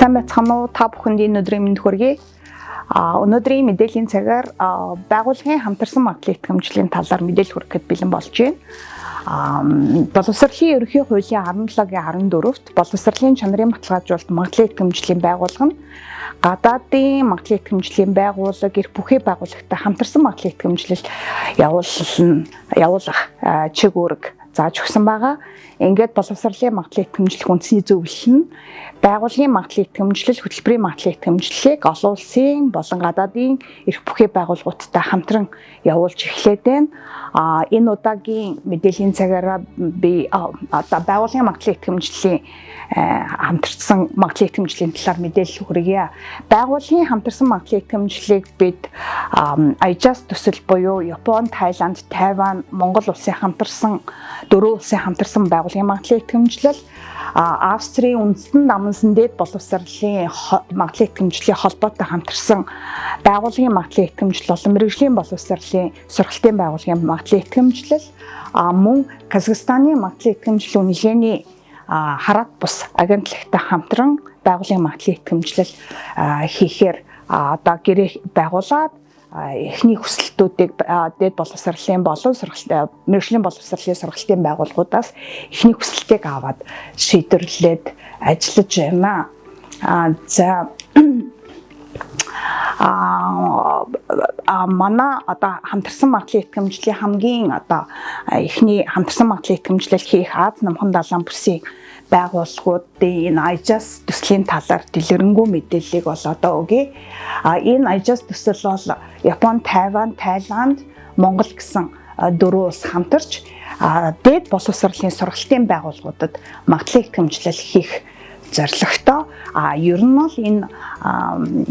Сайн байцгаана уу? Та бүхэнд энэ өдрийн мэнд хүргэе. Өнөөдрийн мэдээллийн цагаар байгууллагын хамтарсан магадлал итгэмжлийн талаар мэдээлэл хүргэхэд бэлэн болж байна. Боловсролын ерөнхий хуулийн 17-гийн 14-т боловсролын чанарын баталгаажуулалт магадлал итгэмжлийн байгууллага нь гадаадын магадлал итгэмжлийн байгууллага эрх бүхий байгууллагатай хамтарсан магадлал итгэмжлэл явуулах чиг үүрэг зааж өгсөн байгаа. Ингээд боловсролын магадлал итгэмжлэх үндсний зөвлөл нь байгууллагын магадлал итгэмжлэл, хөтөлбөрийн магадлал итгэмжлэлийг олон улсын болон гадаадын эрх бүхий байгууллагуудтай хамтран явуулж эхлээд байна. Энэ удаагийн мэдээллийн цагаараа би байгууллагын магадлал итгэмжлэлийн хамтарсан магадлал итгэмжлэлийн талаар мэдээлэл хүргье. Байгууллагын хамтарсан магадлал итгэмжлэлийг бид IJAS төсөл буюу Япон, Тайланд, Тайван, Монгол улсын хамтарсан 4 улсын хамтарсан байгууллагын магадлал итгэмжлэл, Австрийн үндэстэн намынсан дээд боловсролын магадлал итгэмжлэлийн холбоотой хамтарсан байгууллагын магадлал итгэмжлэл болон мэргэжлийн боловсролын сургалтын байгууллагын магадлал итгэмжлэл, мөн Казахстаны магадлал итгэмжлэл үнэлгээний хараат бус агентлагтай хамтран байгууллагын магадлал итгэмжлэл хийхээр одоо гэрээ байгуулад эхний хүсэлтүүдийг дээд боловсролын болон мэргэжлийн боловсролын сургалтын байгууллагуудаас эхний хүсэлтийг аваад шийдвэрлээд ажиллаж байна. За манай одоо хамтарсан магадлал итгэмжлэлийн хамгийн одоо эхний хамтарсан магадлал итгэмжлэл хийх Аз намхан далайн бүсийн байгууллагуудын энэ IJAS төслийн талаар дэлгэрэнгүй мэдээллийг бол одоо өгье. Энэ IJAS төсөл бол Япон, Тайван, Тайланд, Монгол гэсэн 4 улс хамтарч дээд боловсролын сургалтын байгууллагуудад магадлал итгэмжлэл хийх зорилготой. Ер нь бол энэ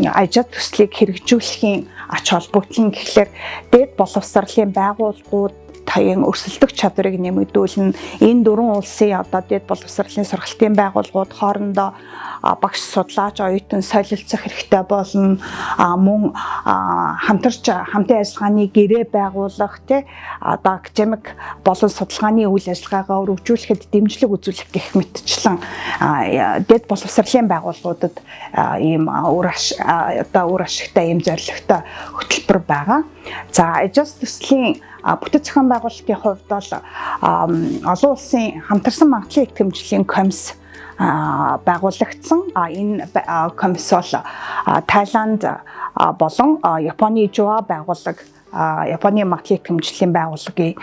IJAS төслийг хэрэгжүүлэхийн ач холбогдол нь гэхлээр дээд боловсролын байгууллагууд таян өрсөлдөх чадварыг нэмэгдүүлнэ. Энэ 4 улсын одоо дээд боловсролын сургалтын байгууллагууд хоорондоо багш судлаач оюутан солилцох хэрэгтэй болно. Мөн хамтын ажиллагааны гэрээ байгуулах одоо академик болон судалгааны үйл ажиллагаагаа өргөжүүлэхэд дэмжлэг үзүүлэх гэх мэтчлэн дээд боловсролын байгууллагуудад ийм үр ашигтай ийм зорилготой хөтөлбөр байгаа. За IJAS төслийн бүтэц зохион байгуулалтын хувьд бол олон улсын хамтарсан магадлал итгэмжлэлийн комисс байгуулагдсан. Энэ комисс бол Тайланд болон Японы ЖОА байгууллага, Японы магадлал итгэмжлэлийн байгууллагын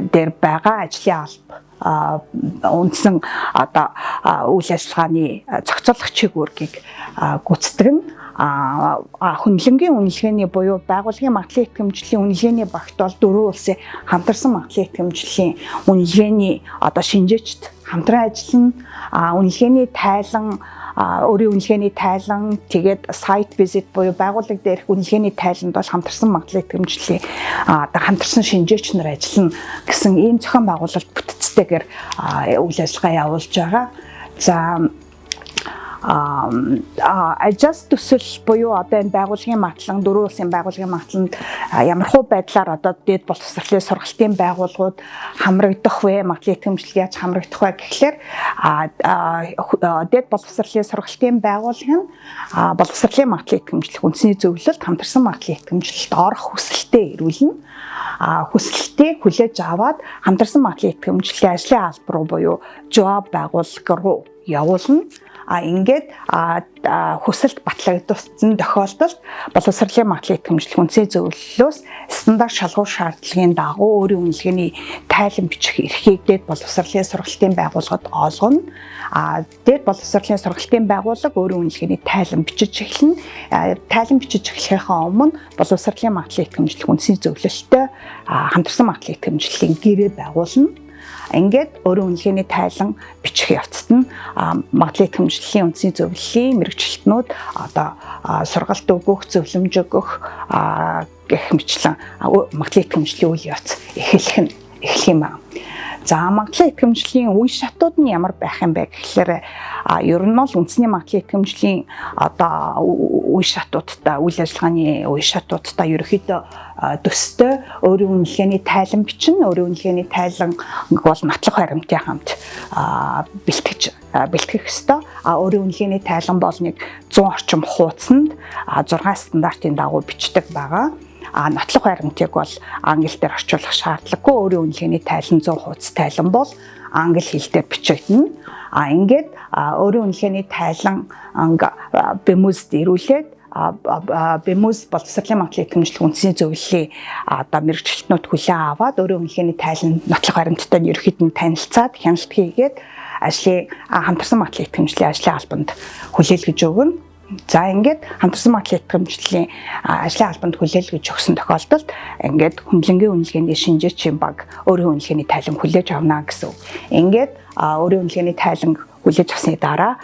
дээр байгаа ажлын алба үндсэн одоо үйл ажиллагааны зохицуулах чиг үүргийг гүйцэтгэнэ. Хүнлэнгийн үнэлгээний буюу байгууллагын магадлал итгэмжлэлийн үнэлгээний багт бол 4 улсын хамтарсан магадлал итгэмжлэлийн үнэлгээний одоо шинжээчд хамтран ажиллана. Үнэлгээний тайлан, өөрийн үнэлгээний тайлан, тэгээд сайт визит буюу байгууллага дээрх үнэлгээний тайланд бол хамтарсан магадлал итгэмжлэлийн одоо хамтарсан шинжээч нар ажиллана гэсэн ийм зохион байгуулалт бүтцтэйгээр үйл ажиллагаа явуулж байгаа. За IJAS төсөл буюу одоо энэ байгууллагын магадлал 4 улсын байгууллагын магадлалд ямархуу байдлаар одоо дээд боловсролын сургалтын байгууллагууд хамрагдах вэ, магадлал итгэмжлэл яаж хамрагдах вэ гэхлээр дээд боловсролын сургалтын байгууллага нь боловсролын магадлал итгэмжлэх үндсний зөвлөлд хамтарсан магадлал итгэмжлэлд орох хүсэлтээ ирүүлнэ. Хүсэлтийг хүлээж аваад хамтарсан магадлал итгэмжлэлийн ажлын алба руу буюу ЖОА байгууллага руу явуулна. Ингээд хүсэлт батлагдсан тохиолдолд боловсролын магадлал итгэмжлэх үндсний зөвлөлөөс стандарт шалгуур шаардлагын дагуу өөрийн үнэлгээний тайлан бичих эрхийг дээд боловсролын сургалтын байгууллагад олгоно. Дээд боловсролын сургалтын байгууллага өөрийн үнэлгээний тайлан бичиж эхэлнэ. Тайлан бичиж эхлэхээс өмнө боловсролын магадлал итгэмжлэх үндсний зөвлөлтөд хамтарсан магадлал итгэмжлэлийн гэрээ байгуулна. Ингээд өөрийн үнэлгээний тайлан бичих явцад нь магадлал итгэмжлэлийн үндсний зөвлөлийн мэргэжилтнүүд одоо сургалт өгөх, зөвлөмж өгөх гэх мэтлэн магадлал итгэмжлэлийн үйл явц эхлэх юм байна. За магадлал итгэмжлийн үе шатууд нь ямар байх юм бэ гэхлээр ер нь бол үндэсний магадлал итгэмжлийн одоо үе шатуудтай үйл ажиллагааны үе шатуудтай ерөөхдөө төстэй өөрийн үнэлгээний тайлан бичнэ. Өөрийн үнэлгээний тайлан бол нотлох баримтын хамт бэлтгэх ёстой. Өөрийн үнэлгээний тайлан бол нэг 100 орчим хуудсанд 6 стандартын дагуу бичдэг байгаа. Нотлох баримтыг бол англи дээр орчуулах шаардлагагүй. Өөрийн үнэлгээний тайлан 100 хуудас тайлан бол англи хэл дээр бичигдэнэ. Ингээд өөрийн үнэлгээний тайлан BEMUS-д ирүүлээд BEMUS боловсролын магадлал итгэмжлэх үндэсний зөвлөлийн одоо мэргэжилтнүүд хүлээн аваад өөрийн үнэлгээний тайлан нотлох баримттай нь ерөөхдөө танилцаад хяналт хийгээд ажлын хамтарсан магадлал итгэмжлэлийн ажлын албанд хүлээлгэж өгнө. За ингээд хамтарсан магадлал итгэмжлэлийн ажлын албанд хүлээлгэж өгсөн тохиолдолд ингээд хүнлэнгийн үнэлгээний шинжээчийн баг өөрийн үнэлгээний тайлан хүлээж авна гэсэн. Ингээд өөрийн үнэлгээний тайлан хүлээж авсны дараа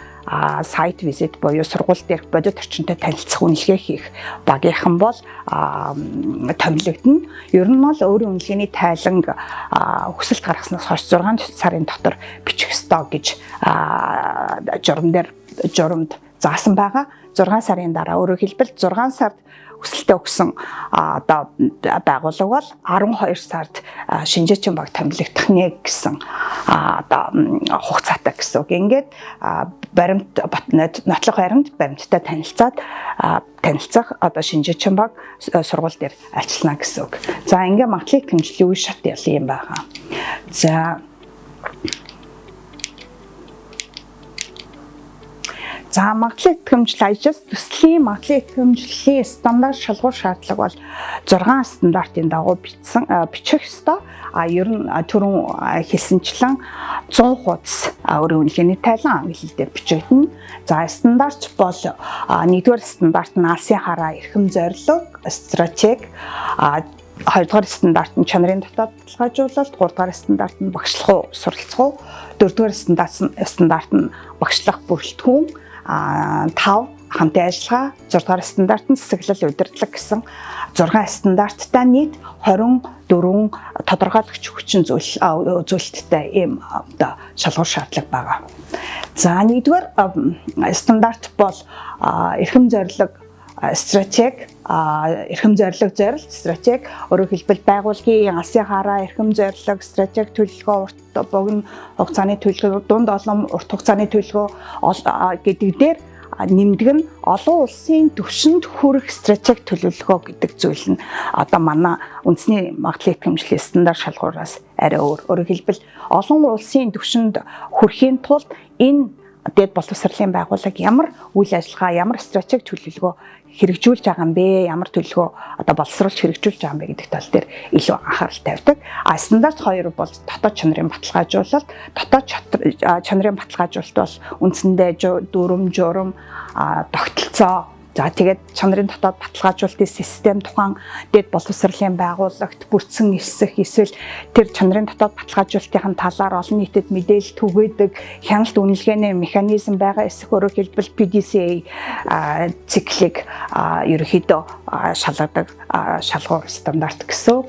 сайт визит буюу сургууль дээрх бодит орчинтой танилцах үнэлгээ хийх багийнхан бол томилогдно. Ер нь бол өөрийн үнэлгээний тайланг хүсэлт гаргаснаас хойш 6 сарын дотор бичих ёстой гэж журамд заасан байгаа. 6 сарын дараа өөрөөр хэлбэл 6 сард хүсэлтээ өгсөн одоо байгууллага бол 12 сард шинжээчийн баг томилогдох нэ гэсэн одоо хугацаатай гэсэн үг. Ингээд нотлох баримттай танилцах одоо шинжээчийн баг сургууль дээр ажиллана гэсэн үг. За ингээд магадлал итгэмжлэлийн үе шат юм байгаа. За магадлал итгэмжлэл ажил төслийн магадлал итгэмжлэлийн стандарт шалгуур шаардлага бол 6 стандартын дагуу бичих ёстой. Ер нь түрүүн хэлсэнчлэн 100 хуудас өөрийн үнэлгээний тайлан англи хэл дээр бичигдэнэ. За стандарт бол 1-р стандарт нь алсын хараа эрхэм зорилго стратеги, 2-р стандарт нь чанарын дотоод баталгаажуулалт, 3-р стандарт нь багшлах суралцах, 4-р стандарт нь багшлах бүрэлдэхүүн, 5 хамтын ажиллагаа, 6-р стандарт нь засаглал удирдлага гэсэн 6 стандарттай нийт 24 тодорхойлогч хүчин зүйлттэй ийм одоо шалгуур шаардлага байгаа. За 1-р стандарт бол эрхэм зорилго стратеги, эрхэм зорилго зорилт стратеги, өөрөөр хэлбэл байгууллагын алсын хараа эрхэм зорилго стратеги төлөвлөгөө урт богино хугацааны төлөвлөгөө, дунд олон урт хугацааны төлөвлөгөө гэдэг дээр нэмдэг нь олон улсын түвшинд хүрэх стратеги төлөвлөгөө гэдэг зүйл нь одоо манай үндэсний магадлал итгэмжлэлийн стандарт шалгуураас арай өөр. Өөрөөр хэлбэл олон улсын түвшинд хүрэхийн тулд энэ дэд боловсролын байгууллага ямар үйл ажиллагаа, ямар стратеги төлөвлөгөө хэрэгжүүлж байгаа юм бэ? Ямар төлөвлөгөө одоо боловсруулж хэрэгжүүлж байгаа юм бэ гэдэг тал дээр илүү анхаарал тавьдаг. Стандарт 2 бол дотоод чанарын баталгаажуулалт. Дотоод чанарын баталгаажуулалт бол үндсэндээ дүрм, журам, тогтолцоо. За тэгээд чанарын дотоод баталгаажуулалтын систем тухайн дэд боловсролын байгууллагт бүрдсэн эсэх эсвэл тэр чанарын дотоод баталгаажуулалтын талаар олон нийтэд мэдээлэл түгээдэг хяналт үнэлгээний механизм байгаа эсэх өөрөөр хэлбэл PDCA циклийг ерөнхийдөө шалгадаг шалгуур стандарт гэсэн.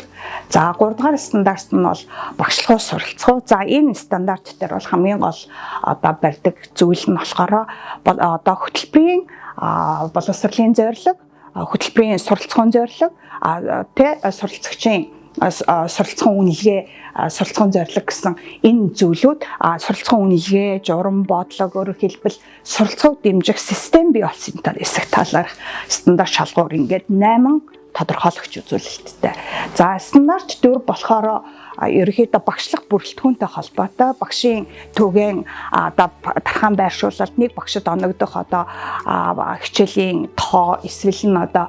За 3-р стандарт нь бол багшлах суралцах. За энэ стандарт дээр бол хамгийн гол одоо барьдаг зүйл нь болохоор одоо хөтөлбөрийн боловсролын зорилго, хөтөлбөрийн суралцахын зорилго, суралцагчийн суралцахын үнэлгээ, суралцахын зорилго гэсэн энэ зүйлүүд суралцахын үнэлгээ, журам, бодлого, өөрөөр хэлбэл суралцахыг дэмжих систем бий болсон эсэх талаарх стандарт шалгуур ингээд 8 тодорхойлогч үзүүлэлттэй. За стандарт 4 болохоор ерөнхийдөө багшлах бүрэлдэхүүнтэй холбоотой багшийн түгээн одоо тархаан байршуулалт нэг багшид оногдох одоо хичээлийн тоо эсвэл нь одоо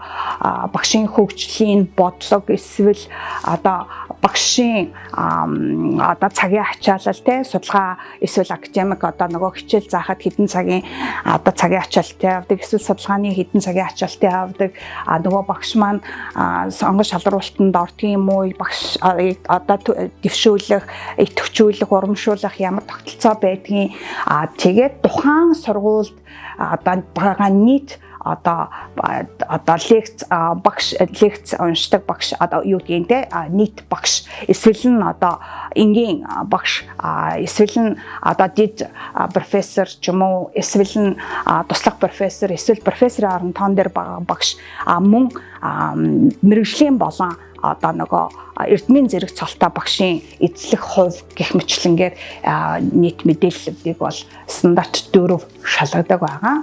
багшийн хөгжлийн бодлого эсвэл одоо багшийн одоо цагийн ачаалал те судалгаа эсвэл академик одоо нөгөө хичээл заахад хэдэн цагийн одоо цагийн ачаалттай авдаг эсвэл судалгааны хэдэн цагийн ачаалттай авдаг нөгөө багш маань сонгон шалралтанд ордгийн юм уу багш одоо дэвшүүлэх, идэвхжүүлэх, урамшуулах ямар тогтолцоо байдгийг тэгээд тухайн сургуульд одоо байгаа нийт одоо лекц уншдаг багш одоо юу гэдгийг те нийт багш эсвэл нь одоо энгийн багш эсвэл нь одоо дид профессор ч юм уу эсвэл нь туслах профессор эсвэл профессорын орон тоон дээр багш мөн мэрэгжлийн болон одоо нөгөө эрдмийн зэрэг цолтой багшийн эзлэх хувь гэх мэтлэнгээр нийт мэдээллүүдийг бол стандарт 4 шалгадаг байгаа.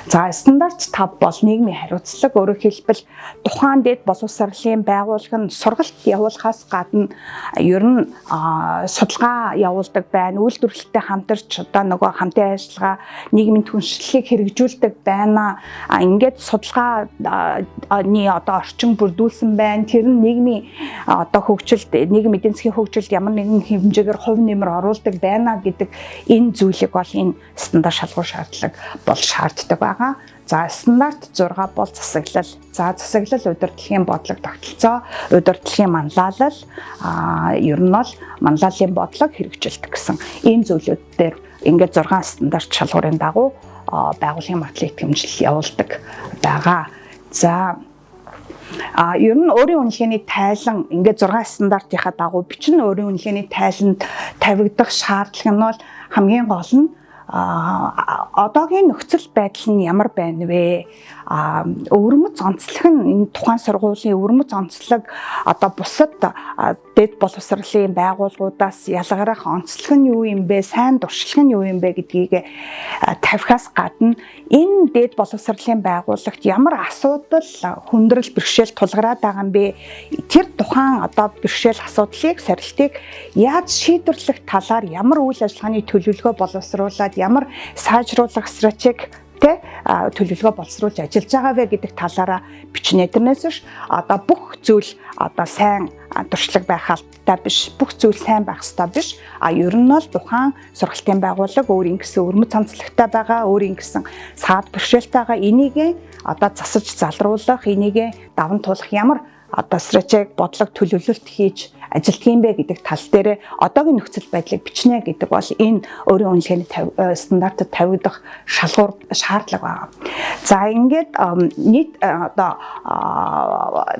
За стандарт 5 бол нийгмийн хариуцлага, өөрөөр хэлбэл тухайн дэд боловсролын байгууллага нь сургалт явуулахаас гадна ер нь судалгаа явуулдаг байна, үйлдвэрлэлтэй хамтарч одоо нөгөө хамтын ажиллагаа нийгмийн түншлэлийг хэрэгжүүлдэг байна. Ингээд судалгааны одоо орчин бүрдүүлсэн байна. Тэр нь нийгмийн одоо хөгжилд, нийгмийн эдийн засгийн хөгжилд ямар нэгэн хэмжээгээр хувь нэмэр оруулдаг байна гэдэг энэ зүйлийг бол энэ стандарт шалгуур шаардлага бол шаарддаг байгаа. За стандарт 6 бол засаглал. За засаглал удирдлагын бодлого тогтолцоо, удирдлагын манлайлал, ер нь бол манлайлалын бодлого хэрэгжилдэг гэсэн ийм зүйлүүд дээр ингээд 6 стандарт шалгуурын дагуу байгууллагын материалын итгэмжил явуулдаг байгаа. За ер нь өөрийн үнэлгээний тайлан ингээд 6 стандартынхаа дагуу бичин өөрийн үнэлгээний тайланд тавигдах шаардлага нь бол хамгийн гол нь одоогийн нөхцөл байдал нь ямар байна вэ? Өвөрмөц онцлог нь энэ тухайн сургуулийн өвөрмөц онцлог одоо бусад дэд боловсролын байгууллагуудаас ялгарах онцлог нь юу юм бэ? Сайн дуршлаг нь юу юм бэ гэдгийг тавихаас гадна энэ дэд боловсролын байгууллагт ямар асуудал хүндрэл бэрхшээл тулгараад байгаа юм бэ? Тэр тухайн одоо бэрхшээл асуудлыг сорилтыг яаж шийдвэрлэх талаар ямар үйл ажиллагааны төлөвлөгөө боловсруулад ямар сайжруулах стратеги төлөвлөгөө боловсруулж ажиллаж байгаа вэ гэдэг талаараа бичнэ. Тэрнээс биш одоо бүх зүйл одоо сайн туршлага байх албатай биш, бүх зүйл сайн байх ёстой биш. Ер нь бол тухайн сургалтын байгууллага өөрийн гэсэн өвөрмөц онцлогтой байгаа, өөрийн гэсэн саад бэрхшээлтэй байгаа. Энийг одоо засаж залруулах, энийг даван туулах ямар одоо стратеги бодлого төлөвлөлт хийж ажилтг юм бэ гэдэг тал дээр одоогийн нөхцөл байдлыг бичнэ гэдэг бол энэ өөрийн үнэлгээний стандартад тавигдах шалгуур шаардлага байна. За ингээд нийт одоо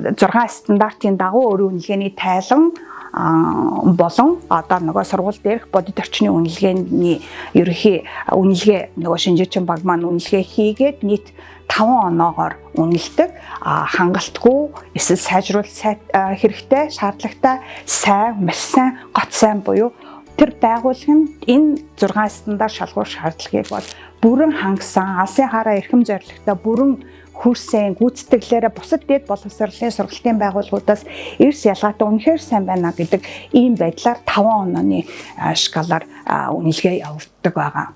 6 стандартын дагуу өөрийн үнэлгээний тайлан болон одоо нөгөө сургууль дээрх бодит орчны үнэлгээний ерөнхий үнэлгээ нөгөө шинжээчин баг маань үнэлгээ хийгээд нийт 5 оноогоор үнэлдэг. Хангалтгүй эсвэл сайжруулалт хэрэгтэй, шаардлагатай, сайн, маш сайн, гот сайн буюу тэр байгууллага нь энэ 6 стандарт шалгуур шаардлагыг бол бүрэн хангасан, алсын хараа эрхэм зорилготой бүрэн хүрсэн гүйцэтгэлээрээ бусад дэд боловсролын сургалтын байгууллагуудаас эрс ялгаатай үнэхээр сайн байна гэдэг ийм байдлаар 5 онооны шкалаар үнэлгээ явуулдаг байгаа.